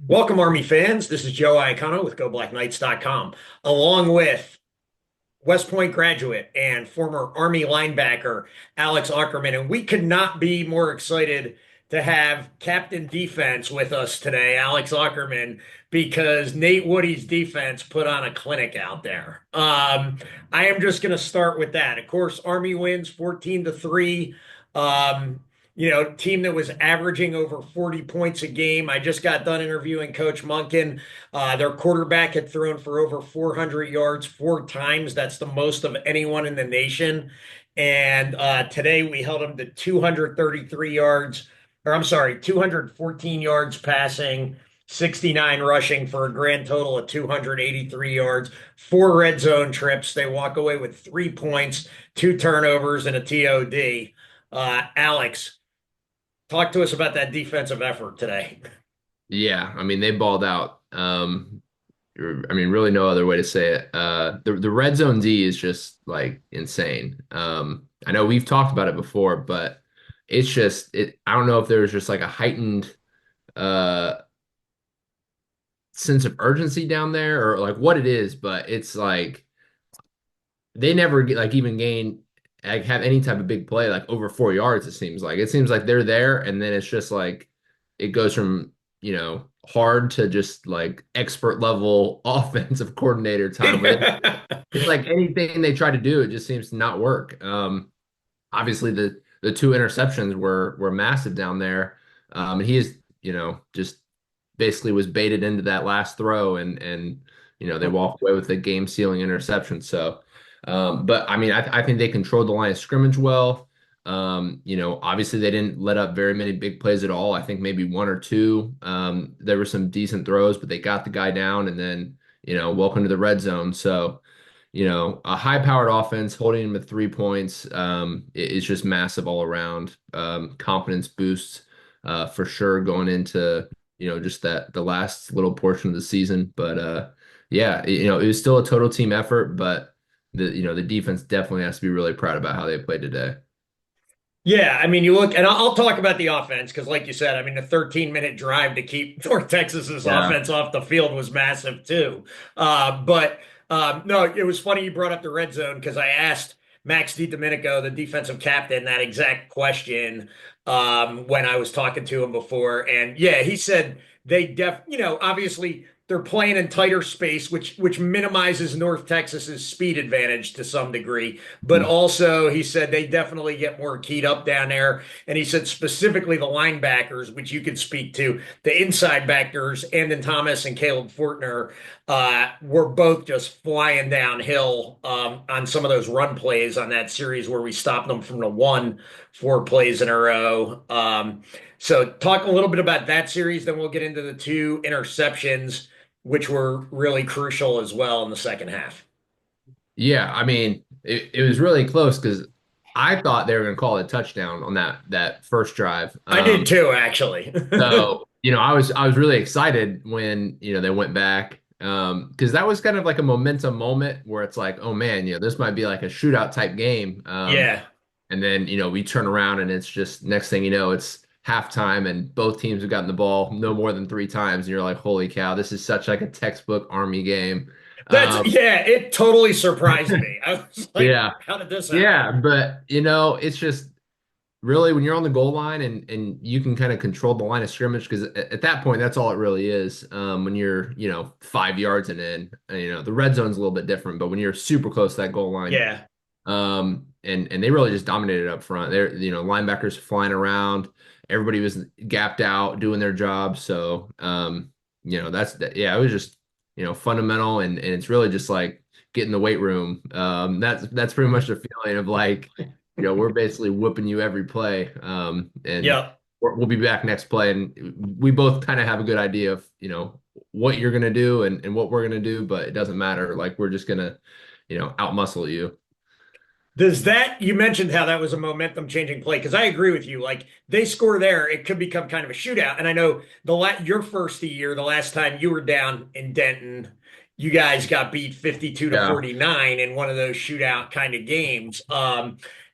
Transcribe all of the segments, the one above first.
Welcome, Army fans. This is Joe Iacono with GoBlackKnights.com, along with West Point graduate and former Army linebacker Alex Aukerman. And we could not be more excited to have Captain Defense with us today, Alex Aukerman, because Nate Woody's defense put on a clinic out there. I am just going to start with that. Of course, Army wins 14-3. Um, Team that was averaging over 40 points a game. I just got done interviewing Coach Monken. Their quarterback had thrown for over 400 yards 4 times. That's the most of anyone in the nation. And today we held him to 233 yards, or I'm sorry, 214 yards passing, 69 rushing for a grand total of 283 yards, 4 red zone trips. They walk away with 3 points, 2 turnovers, and a TOD. Alex, talk to us about that defensive effort today. Yeah, I mean they balled out. Really no other way to say it. The red zone D is just like insane. I know we've talked about it before, but it's just it. I don't know if there's just like a heightened uh sense of urgency down there or like what it is, but it's like they never get like even gain like have any type of big play like over 4 yards. It seems like they're there, and then it's just like it goes from hard to just like expert level offensive coordinator time where it's like anything they try to do, it just seems to not work. Obviously the 2 interceptions were massive down there. And he is just basically was baited into that last throw, and they walked away with a game sealing interception. So, but I mean, I think they controlled the line of scrimmage well. Obviously they didn't let up very many big plays at all. I think maybe one or two. There were some decent throws, but they got the guy down, and then welcome to the red zone. So, a high-powered offense holding him at 3 points is just massive all around. Confidence boosts for sure going into just that the last little portion of the season. But yeah, it was still a total team effort, but the defense definitely has to be really proud about how they played today. Yeah, I mean, you look, and I'll talk about the offense because, like you said, I mean, the 13-minute drive to keep North Texas's Yeah. offense off the field was massive too. But no, it was funny you brought up the red zone because I asked Max DiDomenico, the defensive captain, that exact question when I was talking to him before, and yeah, he said obviously they're playing in tighter space, which minimizes North Texas's speed advantage to some degree. But also, he said they definitely get more keyed up down there. And he said specifically the linebackers, which you could speak to, the inside backers, Andon Thomas and Caleb Fortner, were both just flying downhill on some of those run plays on that series where we stopped them from the 4 plays in a row. So talk a little bit about that series, then we'll get into the 2 interceptions, which were really crucial as well in the second half. Yeah, I mean, it was really close because I thought they were going to call it a touchdown on that first drive. I did too, actually. So I was really excited when they went back because that was kind of like a momentum moment where it's like, oh man, this might be like a shootout type game. Yeah. And then we turn around and it's just next thing you know, it's halftime and both teams have gotten the ball no more than 3 times, and you're like, holy cow, this is such like a textbook Army game. Um, Yeah, it totally surprised me. I was like, yeah. how did this Yeah, happen? but it's just really when you're on the goal line and you can kind of control the line of scrimmage because at that point that's all it really is. When you're 5 yards and in, the red zone's a little bit different, but when you're super close to that goal line, Yeah. and they really just dominated up front. They're linebackers flying around, everybody was gapped out doing their job. So yeah, it was just fundamental, and it's really just like get in the weight room. That's pretty much the feeling of like, we're basically whooping you every play. And Yep. we'll be back next play. And we both kind of have a good idea of, what you're going to do and what we're going to do, but it doesn't matter. Like, we're just going to, outmuscle you. You mentioned how that was a momentum changing play because I agree with you. Like they score there, it could become kind of a shootout. And I know your first year, the last time you were down in Denton, you guys got beat 52 to Yeah. 49 in one of those shootout kind of games.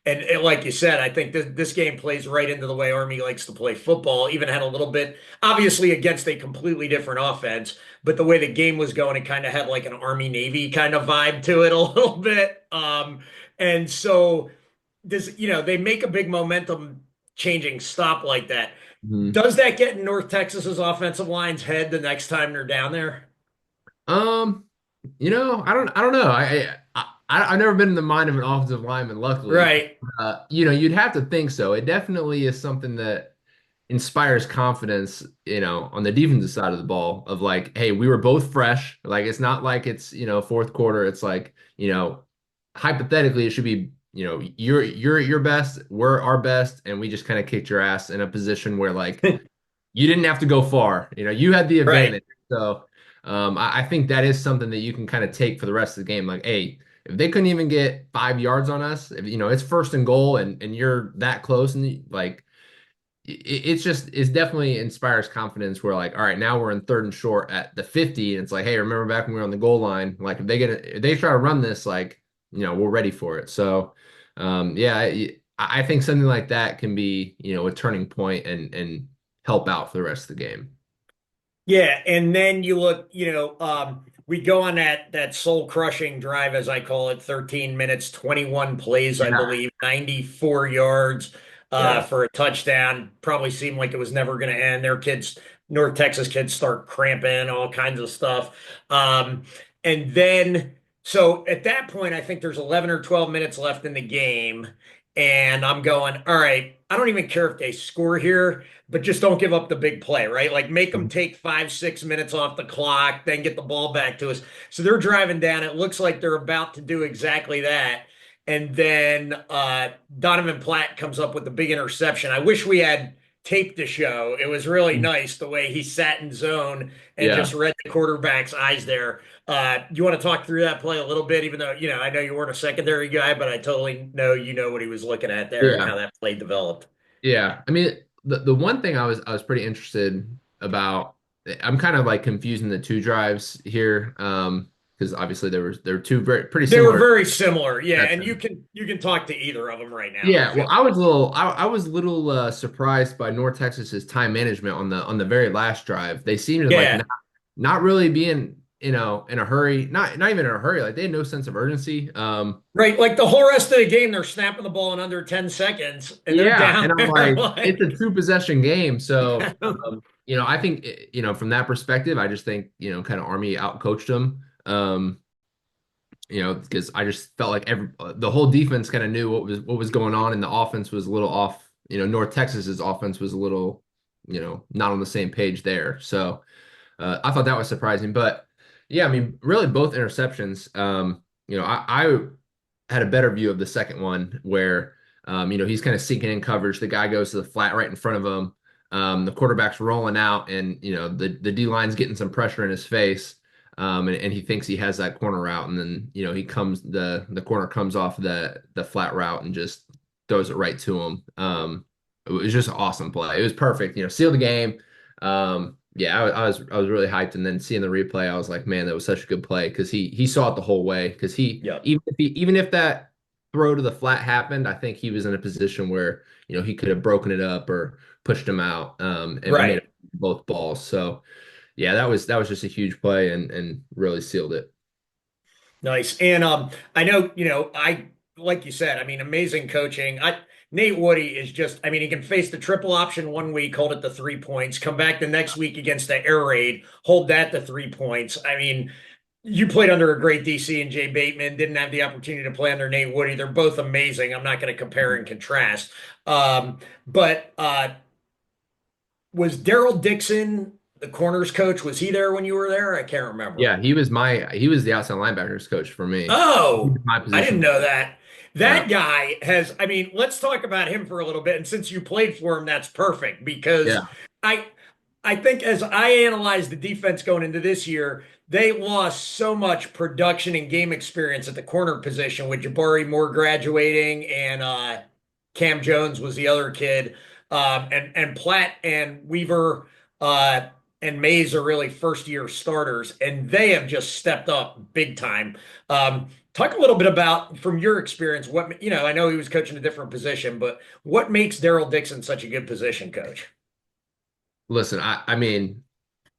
And like you said, I think this game plays right into the way Army likes to play football. Even had a little bit, obviously, against a completely different offense, but the way the game was going, it kind of had like an Army Navy kind of vibe to it a little bit. And so they make a big momentum changing stop like that. Mhm. Does that get in North Texas's offensive line's head the next time they're down there? Um, I don't know. I've never been in the mind of an offensive lineman, luckily. Right. You'd have to think so. It definitely is something that inspires confidence, on the defensive side of the ball of like, hey, we were both fresh. Like it's not like it's, fourth quarter. It's like, hypothetically it should be, you're your best, we're our best, and we just kind of kicked your ass in a position where like you didn't have to go far. You had the Right. advantage. So I think that is something that you can kind of take for the rest of the game. Like, hey, if they couldn't even get 5 yards on us, if it's first and goal and you're that close and like it's definitely inspires confidence where like, all right, now we're in third and short at the 50, and it's like, hey, remember back when we were on the goal line? Like if they try to run this, like, we're ready for it. So yeah, I think something like that can be, a turning point and help out for the rest of the game. Yeah, and then you look, we go on that soul crushing drive, as I call it, 13 minutes, 21 plays, I Yeah. believe, 94 yards Yeah. for a touchdown. Probably seemed like it was never going to end. Their kids, North Texas kids, start cramping, all kinds of stuff. Um, and then, so at that point, I think there's 11 or 12 minutes left in the game, and I'm going, all right, I don't even care if they score here, but just don't give up the big play, right? Like make them take 5, 6 minutes off the clock, then get the ball back to us. So they're driving down. It looks like they're about to do exactly that. And then Donovan Platt comes up with the big interception. I wish we had taped the show. It was really nice the way he sat in zone and just Yeah. read the quarterback's eyes there. You want to talk through that play a little bit, even though, I know you weren't a secondary guy, but I totally know you know what he was looking at there and how Yeah. that play developed. Yeah. I mean, the one thing I was pretty interested about, I'm kind of like confusing the two drives here, because obviously there were two very pretty They were similar very similar, yeah. And you exceptions. can you can talk to either of them right now Yeah, if you. well, I was a little surprised by North Texas's time management on the very last drive. They seemed to like Yeah, not really being, in a hurry, not even in a hurry. Like they had no sense of urgency. right. Like the whole rest of the game, they're snapping the ball in under 10 seconds, and they're Yeah, down and I'm there. like, it's a Like, two possession game, so I think from that perspective, I just think kind of Army outcoached them. Because I just felt like the whole defense kind of knew what was going on, and the offense was a little off. North Texas's offense was a little, not on the same page there. So I thought that was surprising, but yeah, I mean, really both interceptions. I had a better view of the second one where, he's kind of sinking in coverage. The guy goes to the flat right in front of him. The quarterback's rolling out, and the D line's getting some pressure in his face. And he thinks he has that corner route, and then the corner comes off the flat route and just throws it right to him. It was just an awesome play. It was perfect. Seal the game. Yeah, I was really hyped, and then seeing the replay, I was like, man, that was such a good play because he saw it the whole way. Because he yeah, even if that throw to the flat happened, I think he was in a position where he could have broken it up or pushed him out, and made right. it both balls. So yeah, that was just a huge play and really sealed it. Nice. And I know, I like you said, I mean, amazing coaching. Nate Woody is just, I mean, he can face the triple option one week, hold it to 3 points, come back the next week against the air raid, hold that to 3 points. I mean, you played under a great DC and Jay Bateman, didn't have the opportunity to play under Nate Woody. They're both amazing. I'm not going to compare and contrast. But was Daryl Dixon the corners coach? Was he there when you were there? I can't remember. Yeah, he was the outside linebackers coach for me. He was Oh, my I didn't position. know that. Yeah, That guy has, I mean, let's talk about him for a little bit. And since you played for him, that's perfect because yeah, I I think as I analyze the defense going into this year, they lost so much production and game experience at the corner position with Jabari Moore graduating and Cam Jones was the other kid. And Platt and Weaver. and Mays are really first year starters, and they have just stepped up big time. Talk a little bit about, from your experience, what, I know he was coaching a different position, but what makes Daryl Dixon such a good position coach? Listen, I mean,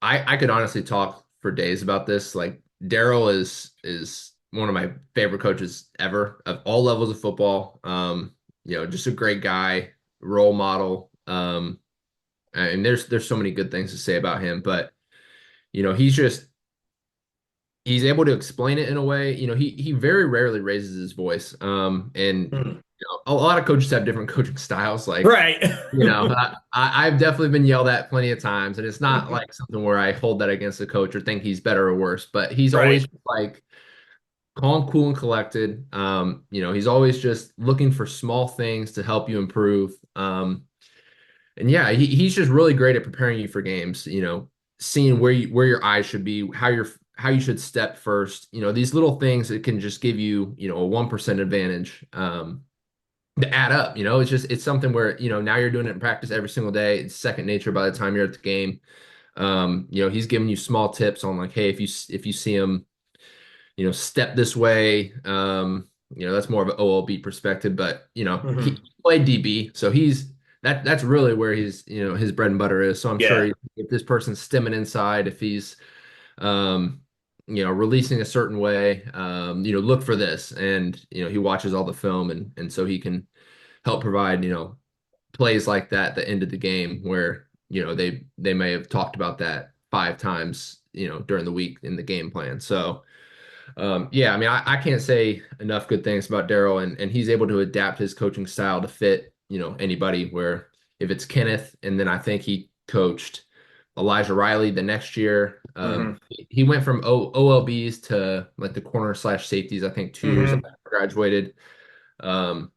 I could honestly talk for days about this. Like Daryl is one of my favorite coaches ever of all levels of football. Just a great guy, role model. And there's so many good things to say about him, but he's able to explain it in a way. He very rarely raises his voice. And Hmm. a lot of coaches have different coaching styles. Like, Right. I've definitely been yelled at plenty of times, and it's not like something where I hold that against the coach or think he's better or worse, but he's Right. always like calm, cool, and collected. He's always just looking for small things to help you improve. And yeah, he's just really great at preparing you for games, seeing where your eyes should be, how you should step first. These little things that can just give you, a 1% advantage. To add up. It's something where, now you're doing it in practice every single day. It's second nature by the time you're at the game. He's giving you small tips on like, hey, if you see him, step this way. That's more of an OLB perspective, but he Hmm. played DB, so that's really where his bread and butter is. So I'm sure Yeah. if this person's stemming inside, if he's um, releasing a certain way, look for this, and he watches all the film, and so he can help provide, plays like that at the end of the game where, they may have talked about that 5 times, during the week in the game plan. So, yeah, I mean, I can't say enough good things about Daryl, and he's able to adapt his coaching style to fit, anybody. Where if it's Kenneth, and then I think he coached Elijah Riley the next year. Hmm. He went from OLBs to like the corner slash safeties, I think 2 years after Hmm. I graduated. Um,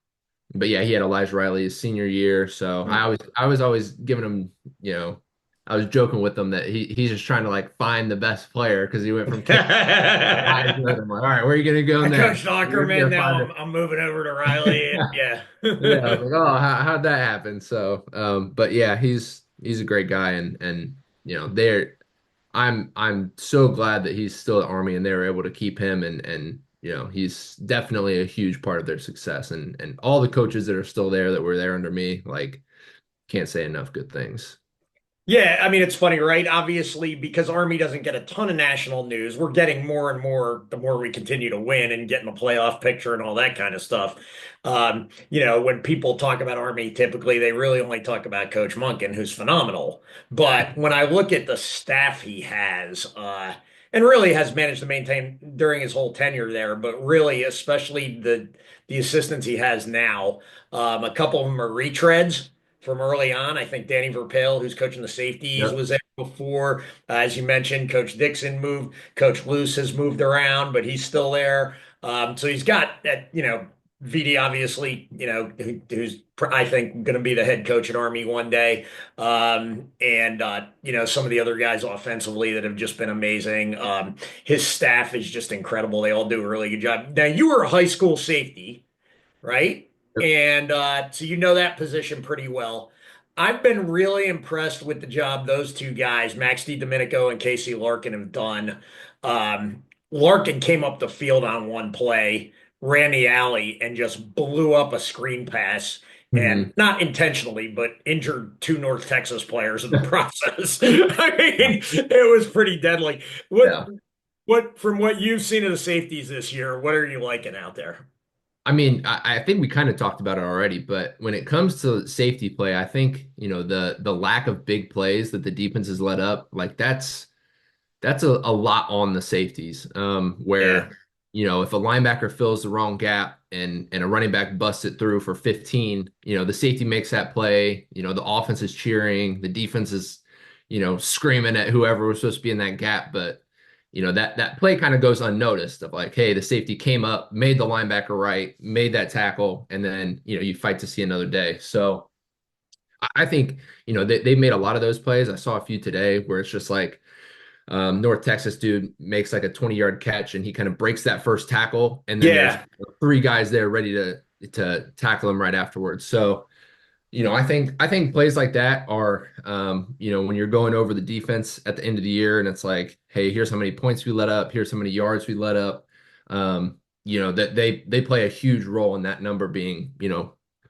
but yeah, he had Elijah Riley his senior year. So I was always giving him, I was joking with him that he's just trying to like find the best player because he went from Kent to Heisman. I'm like, all right, where are you gonna go I next? coached You're Aukerman. gonna Now find I'm moving over to Riley. it. Yeah. Yeah, I was like, oh, how'd that happen? So, but yeah, he's a great guy, and they're I'm so glad that he's still at Army and they were able to keep him, and he's definitely a huge part of their success, and all the coaches that are still there that were there under me, like can't say enough good things. Yeah, I mean, it's funny, right? Obviously, because Army doesn't get a ton of national news, we're getting more and more the more we continue to win and get in the playoff picture and all that kind of stuff. When people talk about Army, typically they really only talk about Coach Monken, who's phenomenal. But when I look at the staff he has, and really has managed to maintain during his whole tenure there, but really, especially the assistants he has now, a couple of them are retreads from early on. I think Danny Verpail, who's coaching the safeties, Yep. was there before. As you mentioned, Coach Dixon moved. Coach Luce has moved around, but he's still there. So he's got that, VD obviously, who's I think going to be the head coach at Army one day. And some of the other guys offensively that have just been amazing. His staff is just incredible. They all do a really good job. Now, you were a high school safety, right? Yep. And so you know that position pretty well. I've been really impressed with the job those two guys, Max DiDomenico and Casey Larkin, have done. Larkin came up the field on one play, ran the alley, and just blew up a screen pass. And Hmm. not intentionally, but injured two North Texas players in the process. I mean, it was pretty deadly. What, Yeah. from what you've seen of the safeties this year, what are you liking out there? I mean, I think we kind of talked about it already, but when it comes to safety play, I think, the lack of big plays that the defense has let up, like that's a lot on the safeties. Yeah. Where, if a linebacker fills the wrong gap and a running back busts it through for 15, the safety makes that play, the offense is cheering, the defense is, screaming at whoever was supposed to be in that gap. But, that play kind of goes unnoticed of like, hey, the safety came up, made the linebacker right, made that tackle, and then, you fight to see another day. So I think, they've made a lot of those plays. I saw a few today where it's just like, North Texas dude makes like a 20-yard catch and he kind of breaks that first tackle. And then there's Yeah. three guys there ready to tackle him right afterwards. So, I think plays like that are, when you're going over the defense at the end of the year, and it's like, hey, here's how many points we let up, here's how many yards we let up. That they play a huge role in that number being,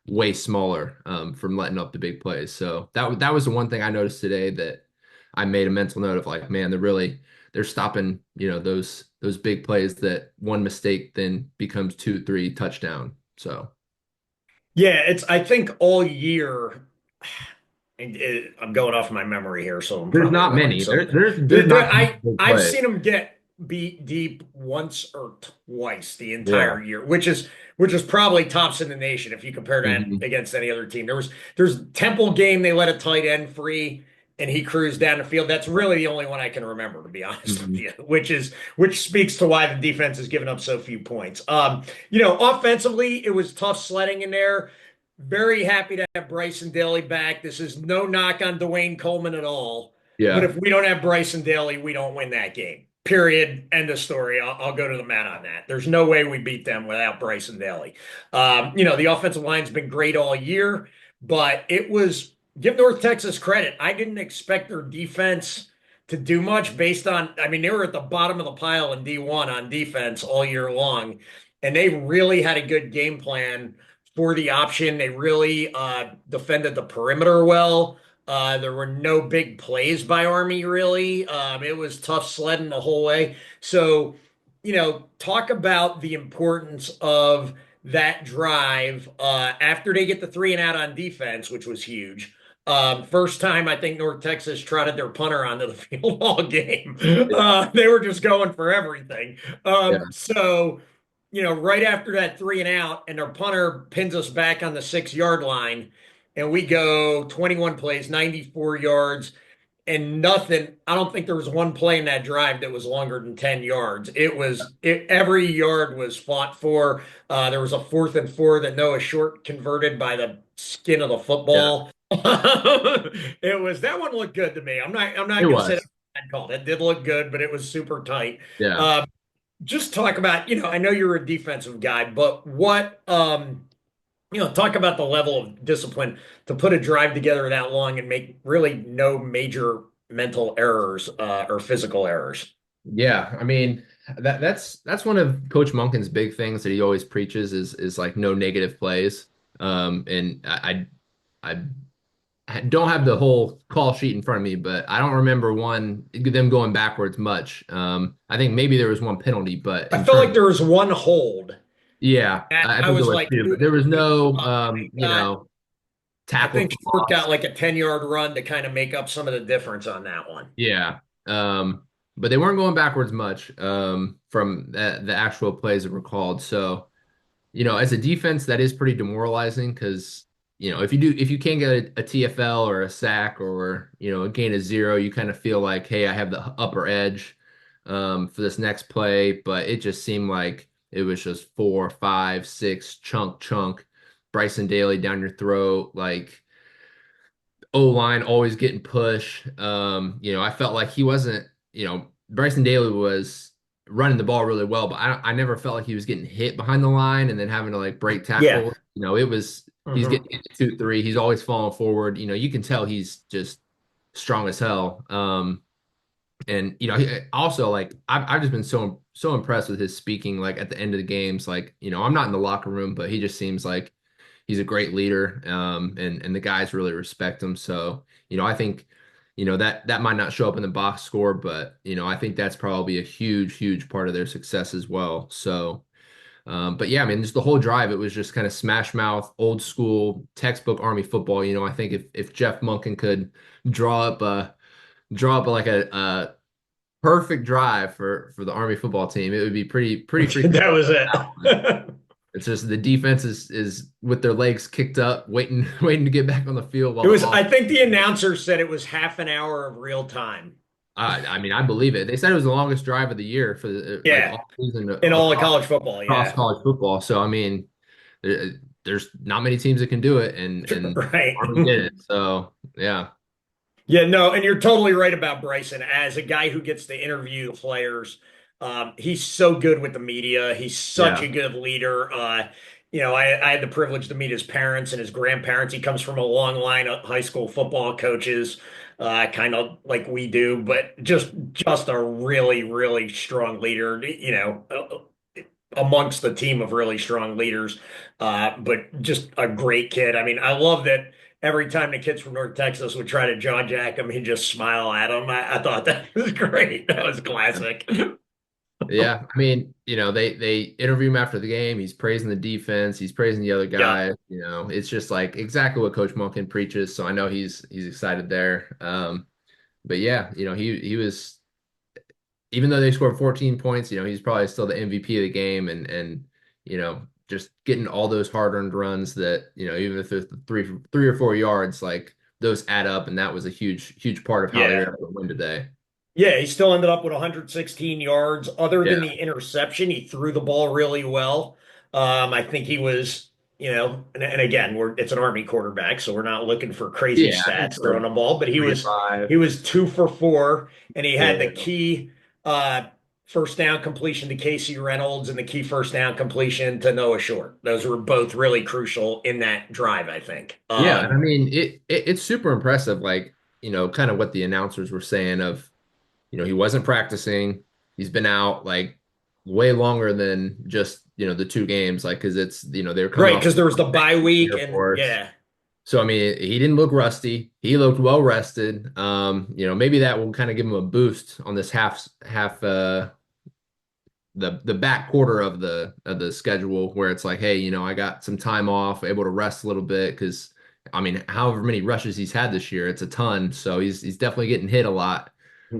way smaller, from letting up the big plays. So that was the one thing I noticed today that I made a mental note of, like, man, they're stopping, those big plays that one mistake then becomes 2, 3 touchdown. So Yeah, it's I think all year. I'm going off my memory here, so I'm there's probably not wrong. many. So There's not too many big I've plays. seen them get beat deep once or twice the Yeah. entire year, which is probably tops in the nation if you compare that Hmm. against any other team. There's Temple game they let a tight end free and he cruised down the field. That's really the only one I can remember, to be honest with Hmm. you, which speaks to why the defense has given up so few points. Offensively, it was tough sledding in there. Very happy to have Bryson Daily back. This is no knock on Dwayne Coleman at all. But Yeah. if we don't have Bryson Daly, we don't win that game. Period. End of story. I'll go to the mat on that. There's no way we beat them without Bryson Daly. The offensive line's been great all year, but it was give North Texas credit. I didn't expect their defense to do much based on, I mean, they were at the bottom of the pile in D1 on defense all year long, and they really had a good game plan for the option. They really defended the perimeter well. There were no big plays by Army, really. It was tough sledding the whole way. So, talk about the importance of that drive after they get the 3-and-out on defense, which was huge. First time I think North Texas trotted their punter onto the field all game. They were just going for everything. Yeah. Right after that 3-and-out, and their punter pins us back on the 6-yard line, and we go 21 plays, 94 yards, and nothing. I don't think there was one play in that drive that was longer than 10 yards. Every yard was fought for. There was a 4th and 4 that Noah Short converted by the skin of the Yeah. football. That one looked good to me. I'm It not gonna say that was. bad call. That did look good, but it was super tight. Yeah. Uh, just talk about, I know you're a defensive guy, but talk about the level of discipline to put a drive together that long and make really no major mental errors or physical errors. Yeah. I mean, that's one of Coach Monken's big things that he always preaches is like no negative plays. And I don't have the whole call sheet in front of me, but I don't remember them going backwards much. I think maybe there was one penalty, but I in felt terms, like there was one hold yeah, that I I think there was was like, two, but ooh, there was ooh. no, They got, I tackle think for Short got loss. like a 10-yard run to kind of make up some of the difference on that one. Yeah. But they weren't going backwards much, from the actual plays that were called. So, as a defense, that is pretty demoralizing because, if you can't get a TFL or a sack or, a gain of 0, you kind of feel like, hey, I have the upper edge, for this next play. But it just seemed like it was just 4, 5, 6 chunk, Bryson Daly down your throat, like O-line always getting push. I felt like he wasn't, Bryson Daly was running the ball really well, but I never felt like he was getting hit behind the line and then having to like break Yeah. tackle. He's getting Hmm. hit 2, 3. He's always falling forward. You can tell he's just strong as hell. And also like I've just been so impressed with his speaking, like at the end of the games. Like, I'm not in the locker room, but he just seems like he's a great leader. And the guys really respect him. So, I think, that might not show up in the box score, but I think that's probably a huge part of their success as well. So, but yeah, I mean, just the whole drive, it was just kind of smash mouth, old school, textbook Army football. I think if Jeff Monken could draw up like a perfect drive for the Army football team, it would be pretty freaking That was phenomenal. it. It's just the defense is with their legs kicked up, waiting waiting to get back on the field while It the was, off. I think the announcer said it was half an hour of real time. I mean, I believe it. They said it was the longest drive of the year for like Yeah. all season In all of across college football. Yeah. college football. So I mean, there's not many teams that can do it, and Right. Army did it. So yeah, Yeah, no, and you're totally right about Bryson. As a guy who gets to interview the players, he's so good with the media. He's such yeah, a good leader. I had the privilege to meet his parents and his grandparents. He comes from a long line of high school football coaches, kind of like we do, but just a really, really strong leader, amongst the team of really strong leaders. But just a great kid. I mean, I love that every time the kids from North Texas would try to jaw jack him, he'd just smile at him. I thought that was great. That was classic. Yeah, I mean, they interview him after the game. He's praising the defense. He's praising the other Yeah. guys. It's just like exactly what Coach Monken preaches. So I know he's excited there. But yeah, he was even though they scored 14 points, he's probably still the MVP of the game, and just getting all those hard-earned runs that even if it's three or 4 yards, like those add up, and that was a huge part of how they were Yeah. able to win today. Yeah, he still ended up with 116 yards. Other than Yeah, the interception, he threw the ball really well. I think he was, and again, it's an Army quarterback, so we're not looking for crazy yeah, I think stats throwing like the ball, but he three to was five. he was 2 for 4, and he had the Yeah. key uh, first down completion to Casey Reynolds and the key first down completion to Noah Short. Those were both really crucial in that drive, I think. Yeah, and I mean it's super impressive, like, kind of what the announcers were saying of, he wasn't practicing. He's been out like way longer than just, the 2 games, like because it's, they're coming Right, off because there was the bye the week, Air and Force. yeah. So I mean, he didn't look rusty. He looked well rested. Maybe that will kind of give him a boost on this half the back quarter of the schedule where it's like, hey, I got some time off, able to rest a little bit because I mean, however many rushes he's had this year, it's a ton. So he's definitely getting hit a lot.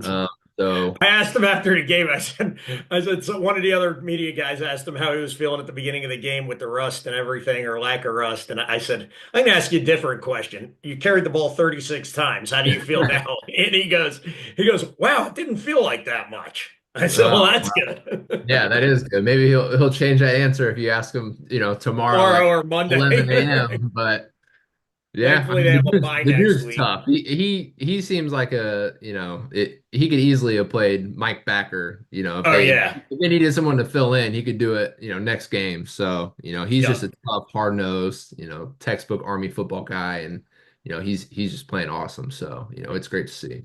Um, so I asked him after the game. I said, so one of the other media guys asked him how he was feeling at the beginning of the game with the rust and everything, or lack of rust. And I said, I'm going to ask you a different question. You carried the ball 36 times. How do you feel now? And he goes, wow, it didn't feel like that much. I said, well, uh, that's good. yeah, that is good. Maybe he'll change that answer if you ask him, tomorrow at Tomorrow or 11 Monday. a.m. But yeah, I Thankfully, they mean, have a bye the next dude's week. tough. He seems like he could easily have played Mike Backer. If Oh, they if yeah. they needed someone to fill in, he could do it. Next game. So he's just Yep. a tough, hard nosed, textbook Army football guy, and he's just playing awesome. So it's great to see.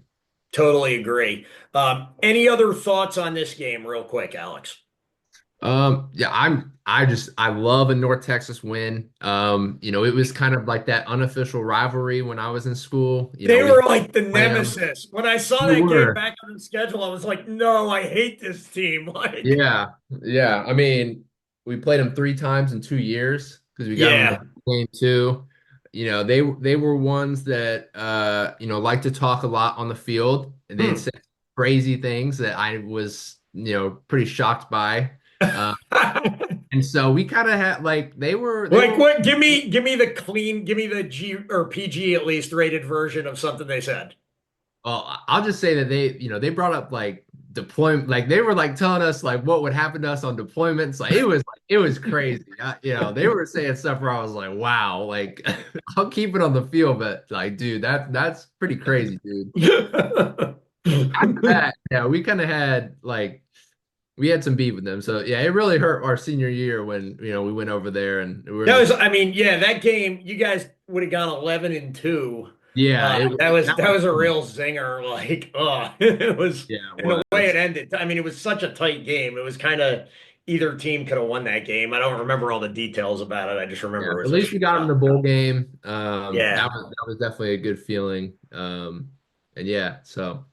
Totally agree. Any other thoughts on this game, real quick, Alex? Yeah, I love a North Texas win. It was kind of like that unofficial rivalry when I was in school. They We were like the play them. nemesis. When I saw They that game were. back on the schedule, I was like, no, I hate this team. Like, Yeah, yeah. I mean, we played them 3 times in 2 years because we got them yeah. in game two. They were ones that like to talk a lot on the field, and they'd Hmm. say crazy things that I was pretty shocked by. Uh, and so we kind of had like they Like were. what? Give me the G or PG at least rated version of something they said. Well, I'll just say that they brought up like deployment, like they were like telling us like what would happen to us on deployments. Like it was crazy. They were saying stuff where I was like, wow, like I'll keep it on the field, but like, dude, that's pretty crazy, dude. After that, yeah, we kind of had like we had some beef with them. So yeah, it really hurt our senior year when we went over there and we were in That was, the I mean, yeah, that game, you guys would have gone 11-2. yeah, That was that that was was a fun. real zinger. Like, oh, it was, Yeah, it and the way it was. ended. I mean, it was such a tight game. It was kind of either team could have won that game. I don't remember all the details about it. I just Yeah, remember it at was a least we got him in shootout. the bowl game. Yeah, That was definitely a good feeling. And yeah, so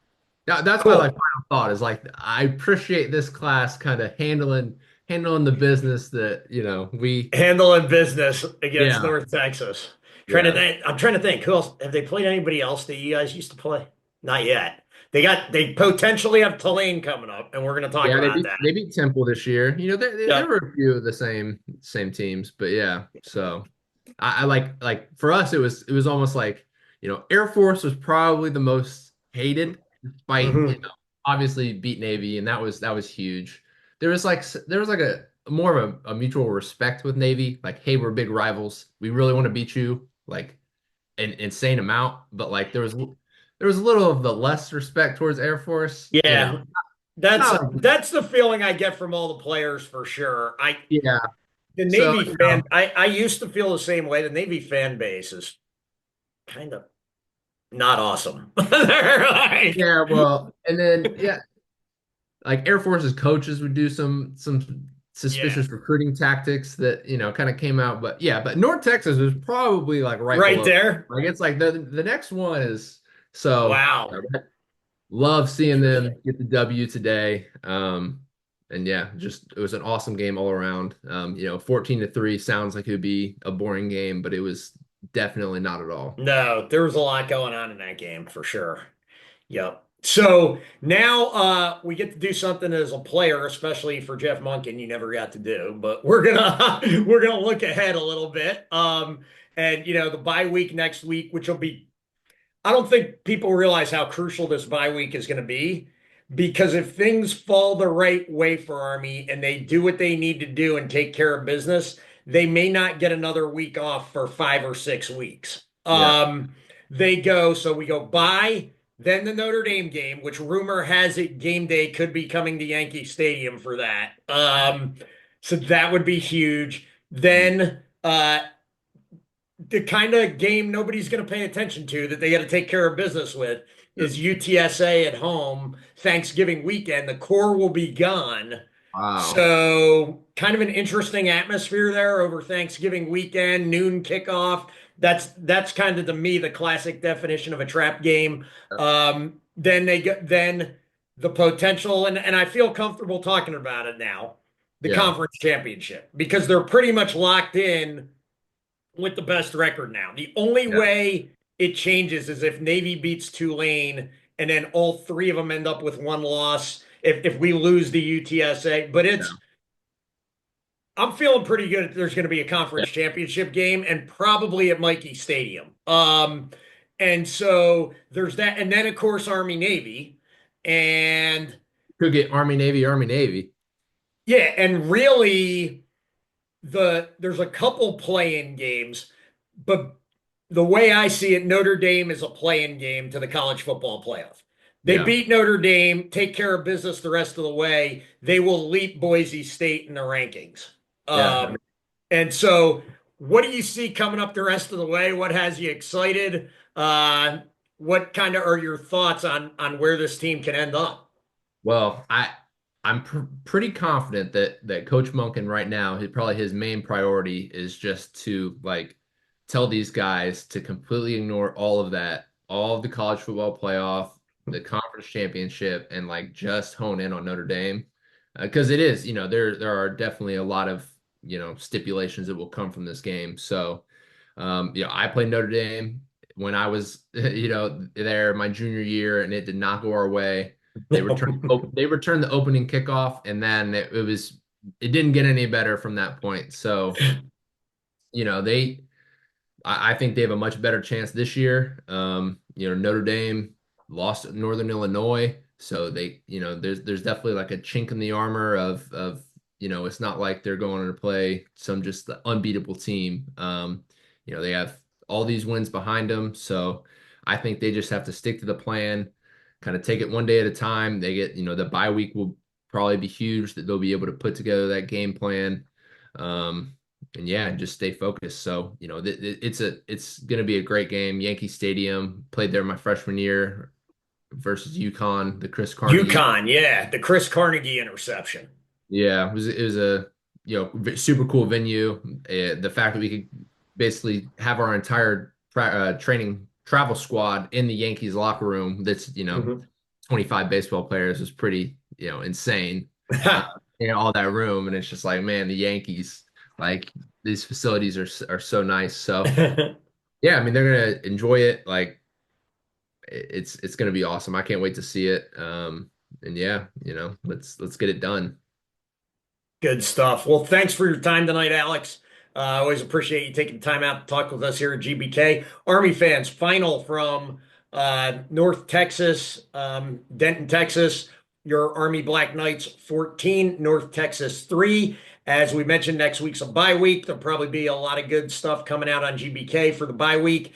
that's my like cool. final thought is like I appreciate this class kind of handling the business that we Handling business against yeah North Texas. yeah I'm trying to think. Who else have they played? Anybody else that you guys used to play? Not yet. They potentially have Tulane coming up, and we're going to talk yeah about that. they beat Temple this year. There Yep. were a few of the same teams, but yeah. So I like for us it was almost like Air Force was probably the most hated despite Hmm. obviously beat Navy and that was huge. There was like a more of a mutual respect with Navy, like, hey, we're big rivals, we really want to beat you, like an insane amount, but like there was a little of the less respect towards Air Force, Yeah, that's not like that's the feeling I get from all the players for sure. yeah the So, Navy fan, I used to feel the same way. The Navy fan base is kind of not awesome. They're like, yeah, well, and then yeah, like Air Force's coaches would do some yeah, suspicious recruiting tactics that, kind of came out. But yeah, but North Texas was probably like right right below. there. Like it's like the next one is so Wow. love seeing them Interesting. get the W today. And yeah, just it was an awesome game all around. 14-3 sounds like it would be a boring game, but it was definitely not at all. No, there was a lot going on in that game for sure. Yep. So now we get to do something as a player, especially for Jeff Monken, you never got to do, but we're gonna we're gonna look ahead a little bit. And the bye week next week, which will be I don't think people realize how crucial this bye week is going to be because if things fall the right way for Army and they do what they need to do and take care of business, they may not get another week off for 5 or 6 weeks. Yeah, So we go bye, then the Notre Dame game, which rumor has it game day could be coming to Yankee Stadium for that. So that would be huge. Then the kind of game nobody's going to pay attention to that they got to take care of business with yeah. is UTSA at home Thanksgiving weekend. The core will be gone. Wow. So, kind of an interesting atmosphere there over Thanksgiving weekend, noon kickoff. That's kind of to me the classic definition of a trap game. Then the potential, and I feel comfortable talking about it now, the Yeah, conference championship because they're pretty much locked in with the best record now. The only yeah, way it changes is if Navy beats Tulane and then all three of them end up with one loss if we lose the UTSA. But yeah, I'm feeling pretty good. There's going to be a yeah. conference championship game and probably at Mikey Stadium. And so there's that. And then, of course, Army Navy. And Could get Army Navy, Army Navy. yeah, and really there's a couple play-in games, but the way I see it, Notre Dame is a play-in game to the college football playoff. They Yeah, beat Notre Dame, take care of business the rest of the way. They will leap Boise State in the rankings. yeah. I mean, And so, what do you see coming up the rest of the way? What has you excited? What kind of are your thoughts on where this team can end up? well, I'm pretty confident that Coach Monken right now, probably his main priority is just to like tell these guys to completely ignore all of that, all of the college football playoff, the conference championship, and like just hone in on Notre Dame, because it is, there are definitely a lot of stipulations that will come from this game. So, I played Notre Dame when I was there my junior year, and it did not go our way. They returned the opening kickoff, and then it didn't get any better from that point. So, they I think they have a much better chance this year. Notre Dame lost at Northern Illinois, so there's definitely like a chink in the armor of it's not like they're going to play some just unbeatable team. They have all these wins behind them, so I think they just have to stick to the plan, kind of take it one day at a time. They get, the bye week will probably be huge that they'll be able to put together that game plan. Um, and yeah, just stay focused. So, it's going to be a great game. Yankee Stadium, played there my freshman year versus UConn, the Chris Carnegie. UConn, yeah, the Chris Carnegie interception. Yeah, it was a super cool venue. The fact that we could basically have our entire training travel squad in the Yankees locker room that's 25 baseball players was pretty insane. Uh, all that room, and it's just like, man, the Yankees, like, these facilities are so nice. So yeah, I mean, they're gonna enjoy it. Like, it's gonna be awesome. I can't wait to see it. And yeah, let's get it done. Good stuff. Well, thanks for your time tonight, Alex. I always appreciate you taking time out to talk with us here at GBK. Army fans, final from North Texas, Denton, Texas. Your Army Black Knights 14, North Texas 3. As we mentioned, next week's a bye week. There'll probably be a lot of good stuff coming out on GBK for the bye week.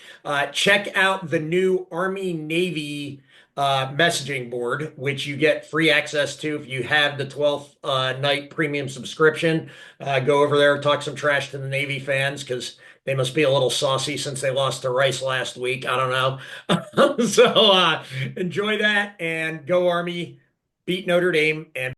Check out the new Army Navy messaging board, which you get free access to if you have the 12th night premium subscription. Go over there, talk some trash to the Navy fans because they must be a little saucy since they lost to Rice last week. I don't know. So enjoy that and go Army, beat Notre Dame, and